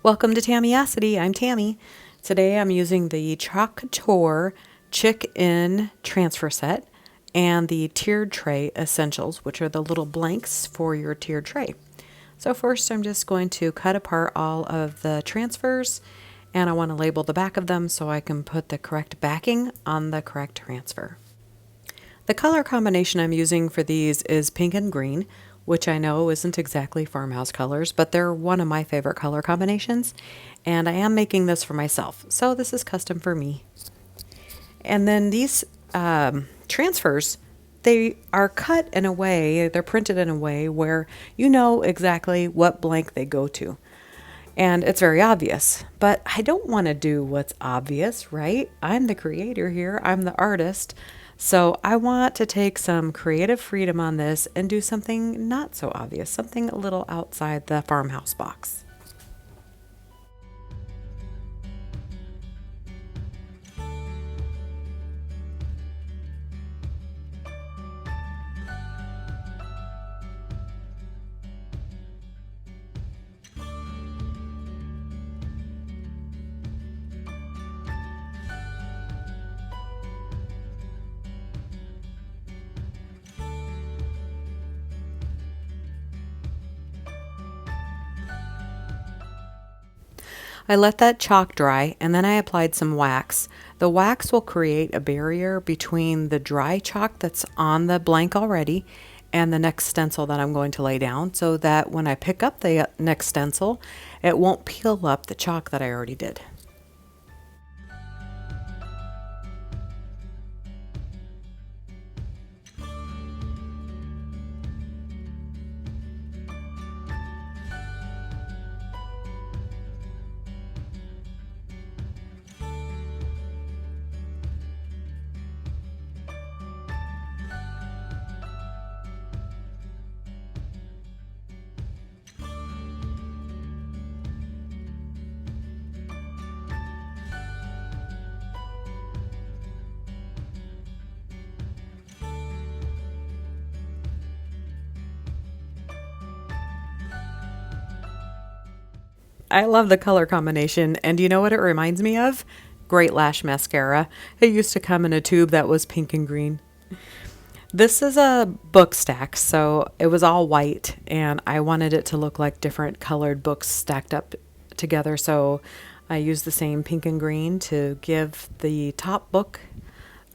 Welcome to Tammyacity. I'm Tammy. Today I'm using the Couture Chick-In transfer set and the tiered tray essentials, which are the little blanks for your tiered tray. So first I'm just going to cut apart all of the transfers, and I want to label the back of them so I can put the correct backing on the correct transfer. The color combination I'm using for these is pink and green, which I know isn't exactly farmhouse colors, but they're one of my favorite color combinations, and I am making this for myself, so this is custom for me. And then these transfers, they are cut in a way, they're printed in a way where you know exactly what blank they go to. And it's very obvious, but I don't want to do what's obvious, right? I'm the creator here, I'm the artist. So I want to take some creative freedom on this and do something not so obvious, something a little outside the farmhouse box. I let that chalk dry and then I applied some wax. The wax will create a barrier between the dry chalk that's on the blank already and the next stencil that I'm going to lay down, so that when I pick up the next stencil, it won't peel up the chalk that I already did. I love the color combination, and you know what it reminds me of? Great Lash mascara. It used to come in a tube that was pink and green. This is a book stack, so it was all white, and I wanted it to look like different colored books stacked up together, so I used the same pink and green to give the top book,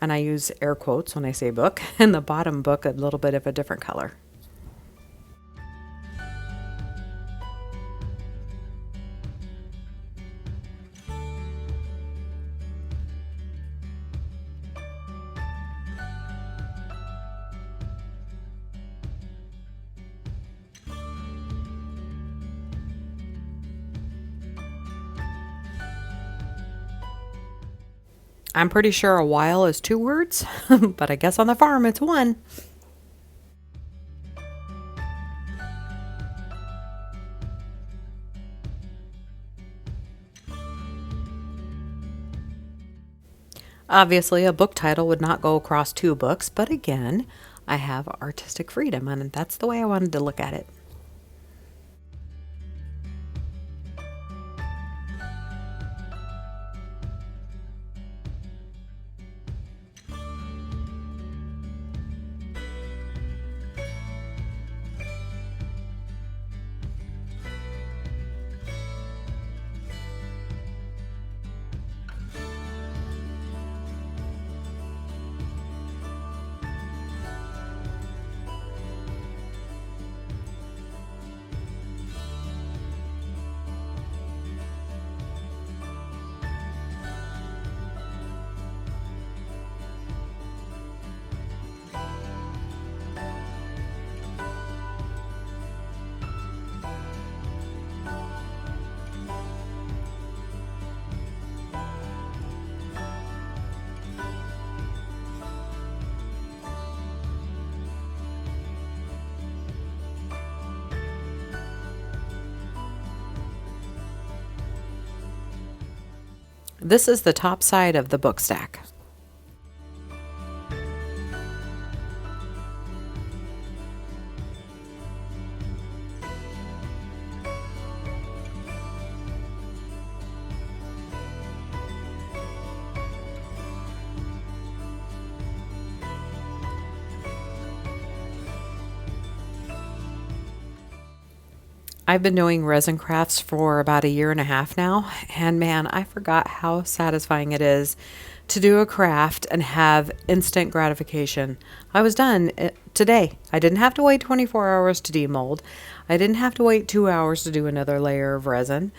and I use air quotes when I say book, and the bottom book a little bit of a different color. I'm pretty sure a while is 2 words, but I guess on the farm it's 1. Obviously, a book title would not go across 2 books, but again, I have artistic freedom, and that's the way I wanted to look at it. This is the top side of the book stack. I've been doing resin crafts for about a year and a half now, and man, I forgot how satisfying it is to do a craft and have instant gratification. I was done today. I didn't have to wait 24 hours to demold. I didn't have to wait 2 hours to do another layer of resin.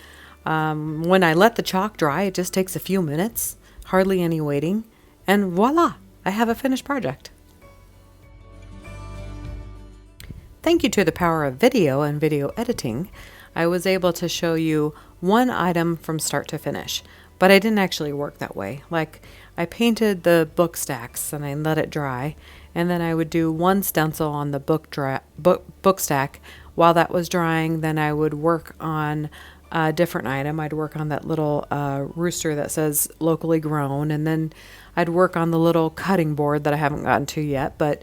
When I let the chalk dry, it just takes a few minutes, hardly any waiting, and voila, I have a finished project. Thank you to the power of video and video editing, I was able to show you one item from start to finish, but I didn't actually work that way. Like, I painted the book stacks and I let it dry, and then I would do one stencil on the book stack. While that was drying, then I would work on a different item. I'd work on that little rooster that says locally grown, and then I'd work on the little cutting board that I haven't gotten to yet, but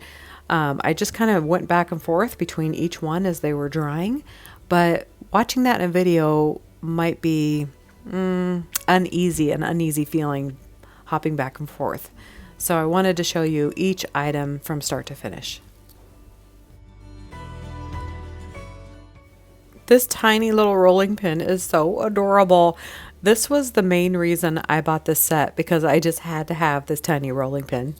I just kind of went back and forth between each one as they were drying, but watching that in a video might be an uneasy feeling hopping back and forth. So I wanted to show you each item from start to finish. This tiny little rolling pin is so adorable. This was the main reason I bought this set, because I just had to have this tiny rolling pin.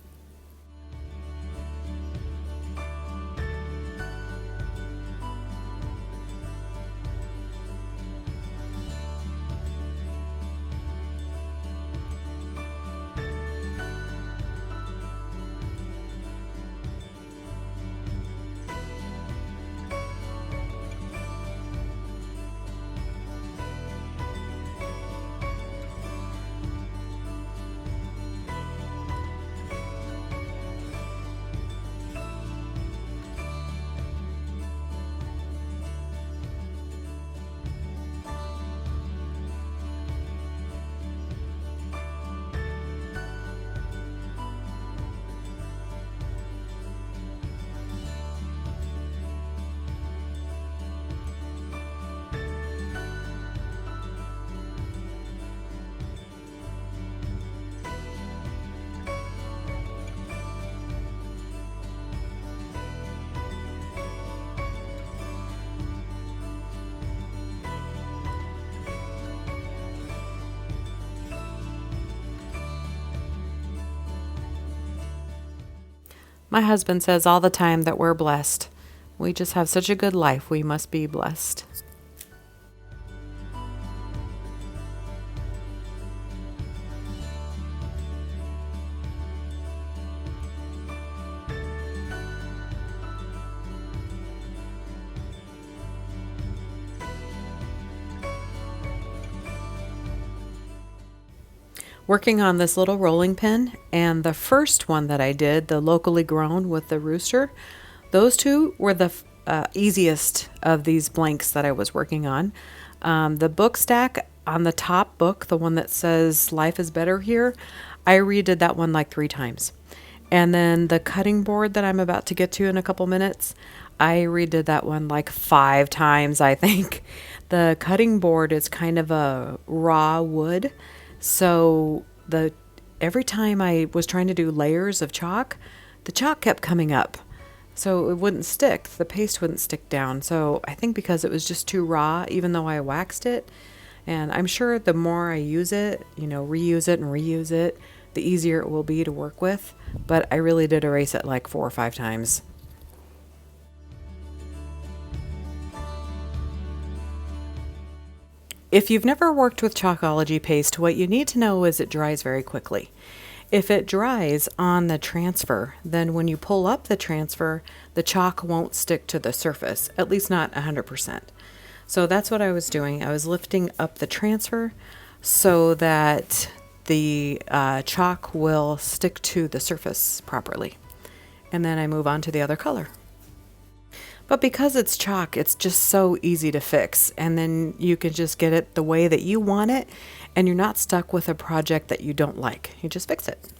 My husband says all the time that we're blessed. We just have such a good life. We must be blessed. Working on this little rolling pin, and the first one that I did, the locally grown with the rooster, those two were the easiest of these blanks that I was working on. The book stack on the top book, the one that says life is better here, I redid that one like 3 times. And then the cutting board that I'm about to get to in a couple minutes, I redid that one like 5 times, I think. The cutting board is kind of a raw wood. So every time I was trying to do layers of chalk, the chalk kept coming up. So it wouldn't stick. The paste wouldn't stick down. So I think because it was just too raw, even though I waxed it, and I'm sure the more I use it, reuse it and reuse it, the easier it will be to work with. But I really did erase it like 4 or 5 times. If you've never worked with Chalkology paste, what you need to know is it dries very quickly. If it dries on the transfer, then when you pull up the transfer, the chalk won't stick to the surface, at least not 100%. So that's what I was doing. I was lifting up the transfer so that the chalk will stick to the surface properly. And then I move on to the other color. But because it's chalk, it's just so easy to fix, and then you can just get it the way that you want it, and you're not stuck with a project that you don't like. You just fix it.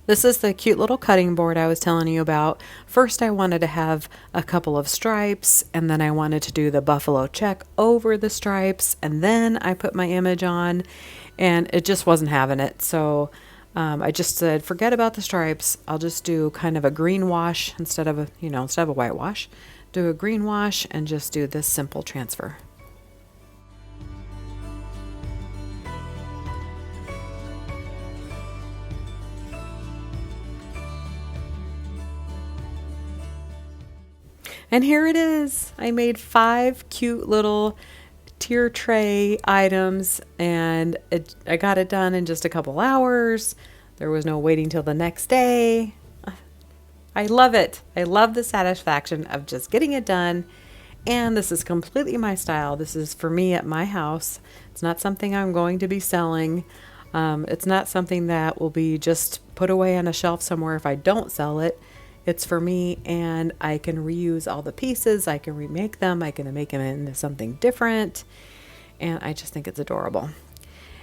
This is the cute little cutting board I was telling you about. First, I wanted to have a couple of stripes, and then I wanted to do the buffalo check over the stripes, and then I put my image on, and it just wasn't having it. So I just said, forget about the stripes. I'll just do kind of a green wash instead of a white wash. Do a green wash and just do this simple transfer. And here it is. I made 5 cute little tier tray items, and I got it done in just a couple hours. There was no waiting till the next day. I love it. I love the satisfaction of just getting it done. And this is completely my style. This is for me at my house. It's not something I'm going to be selling. It's not something that will be just put away on a shelf somewhere if I don't sell it. It's for me, and I can reuse all the pieces. I can remake them. I can make them into something different. And I just think it's adorable.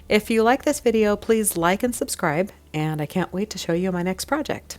If you like this video, please like and subscribe. And I can't wait to show you my next project.